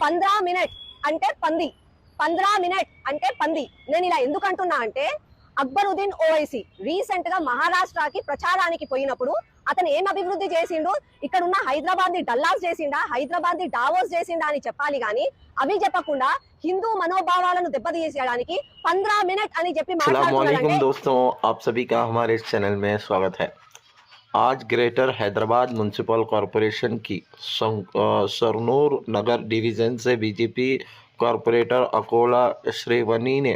15 minute అంటే పంది, 15 minute అంటే పంది. నేను ఇలా ఎందుకు అంటున్నా అంటే అక్బరుద్దీన్ ఓవైసీ రీసెంట్ గా మహారాష్ట్రకి ప్రచారానికి పోయినప్పుడు అతను ఏం అభివృద్ధి చేసిండు, ఇక్కడ ఉన్న హైదరాబాద్ ని డల్లాస్ చేసిండా, హైదరాబాద్ ని డావోస్ చేసిండా అని చెప్పాలి గానీ అవి చెప్పకుండా హిందూ మనోభావాలను దెబ్బతీసేయడానికి 15 మినిట్ అని చెప్పి अस्सलामुअलैकुम दोस्तों, आप सभी का हमारे इस चैनल में स्वागत है। आज ग्रेटर हैदराबाद म्युनिसिपल कॉरपोरेशन की सरनूर नगर डिवीज़न से बीजेपी कॉरपोरेटर अकोला श्रीवनी ने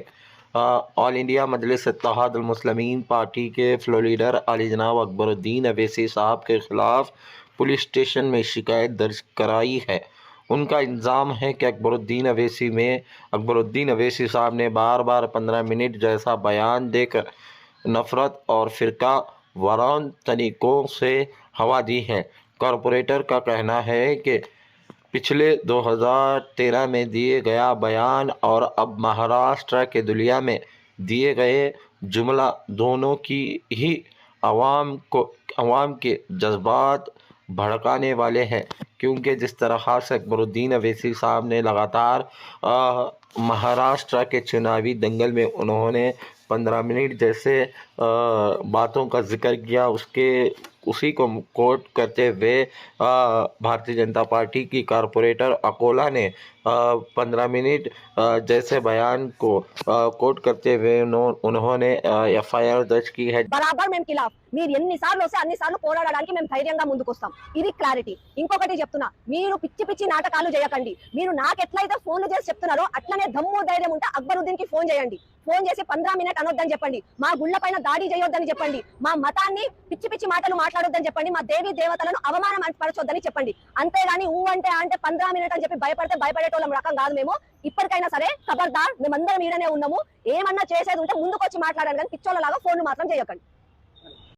ऑल इंडिया मजलिस इत्तेहाद मुस्लिमीन पार्टी के फ्लोर लीडर अली जनाब अकबरुद्दीन अवैसी साहब के खिलाफ पुलिस स्टेशन में शिकायत दर्ज कराई है। उनका इल्ज़ाम है कि अकबरुद्दीन अवैसी साहब ने बार बार 15 मिनट जैसा बयान देकर नफ़रत और फ़िरका वारान तरीक़ों से हवा दी है। कॉरपोरेटर का कहना है कि पिछले 2013 में दिए गया बयान और अब महाराष्ट्र के दुलिया में दिए गए जुमला दोनों की ही अवाम के जज्बात भड़काने वाले हैं, क्योंकि जिस तरह से अकबरुद्दीन अवैसी साहब ने लगातार महाराष्ट्र के चुनावी दंगल में उन्होंने 15 मिनट जैसे बातों का जिक्र किया, उसी को कोट करते हुए भारतीय जनता पार्टी की कॉरपोरेटर अकोला ने 15 मिनट जैसे बयान को कोट करते हुए उन्होंने FIR दर्ज की है। బరాబర్ మేము ఖిలాఫ్, మీరు ఎన్నిసార్లు వస్తే అన్నిసార్లు పోరాడడానికి మేము ధైర్యంగా ముందుకొస్తాం. ఇది క్లారిటీ. ఇంకొకటి చెప్తున్నా, మీరు పిచ్చి పిచ్చి నాటకాలు చేయకండి. మీరు నాకు ఎట్లయితే ఫోన్లు చేసి చెప్తున్నారో అట్లనే దమ్ము ధైర్యం ఉంటే అక్బరుద్దీన్ కి ఫోన్ చేయండి. ఫోన్ చేసి 15 మినిట్ అనొద్దని చెప్పండి, మా గుళ్ళ పైన దాడి చేయొద్దని చెప్పండి, మా మతాన్ని పిచ్చి పిచ్చి మాటలు మాట్లాడొద్దని చెప్పండి, మా దేవి దేవతలను అవమానం పరచొద్దని చెప్పండి. అంతేగాని అంటే 15 మినిట్ అని చెప్పి భయపడితే భయపడేటోళ్ళం రకం కాదు మేము. ఇప్పటికైనా సరే ఖబర్దార్, మేమందరం ఈడనే ఉన్నాము. ఏమన్నా చేసేది ఉంటే ముందుకొచ్చి మాట్లాడాలి కానీ పిచ్చోళ్ళలాగా ఫోన్లు మాత్రం చేయకండి.